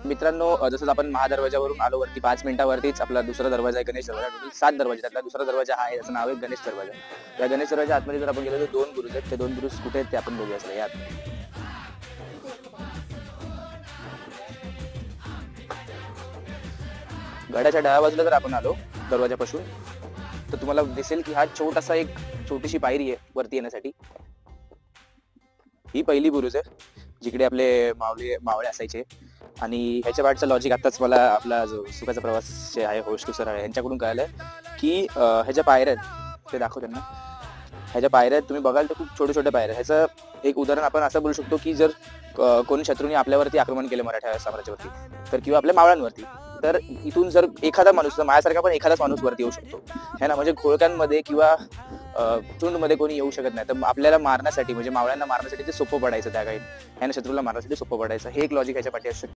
मित्रांनो, जसं आपण महादरवाजावरून आलो वरती 5 मिनिटावरतीच आपला दुसरा दरवाजा आहे गणेश दरवाजा. टोटल 7 दरवाजे, त्यातला दुसरा दरवाजा हा आहे, त्याचं नाव आहे गणेश दरवाजा. त्या गणेश दरवाजा आतमध्ये जर आपण गेलो तर 2 बुरुज आहेत. ते 2 बुरुज कुठे आहेत ते आपण बघूया. चला यात. गडाच्या डाव्या बाजूला जर आपण आलो दरवाजापासून, तर तुम्हाला दिसेल की हा छोटासा एक छोटीशी पायरी आहे वरती येण्यासाठी. ही पहिली बुरुज आहे जिकडे आपले मावळे असायचे. आणि ह्याच्या पाठचं लॉजिक आताच मला आपला जो सुखाचा प्रवास जे आहे होस्ट सर आहे यांच्याकडून कळालं की ह्याच्या पायऱ्या आहेत, ते दाखव त्यांना. ह्याच्या पायऱ्या तुम्ही बघाल तर खूप छोटे छोटे पायऱ्या. ह्याचं एक उदाहरण आपण असं बोलू शकतो की जर कोणी शत्रूंनी आपल्यावरती आक्रमण केलं मराठा साम्राज्यावरती, तर किंवा आपल्या मावळ्यांवरती, तर इथून जर एखादा माणूस, माझ्यासारखा पण एखादाच माणूस वरती येऊ शकतो है ना. म्हणजे घोळक्यांमध्ये किंवा चुंडमध्ये कोणी येऊ शकत नाही. तर आपल्याला मारण्यासाठी, म्हणजे मावळ्यांना मारण्यासाठी ते सोपं पडायचं त्या काही, ह्याने शत्रूला मारण्यासाठी सोपं पडायचं. हे एक लॉजिक ह्याच्या पाठी असू शकतं.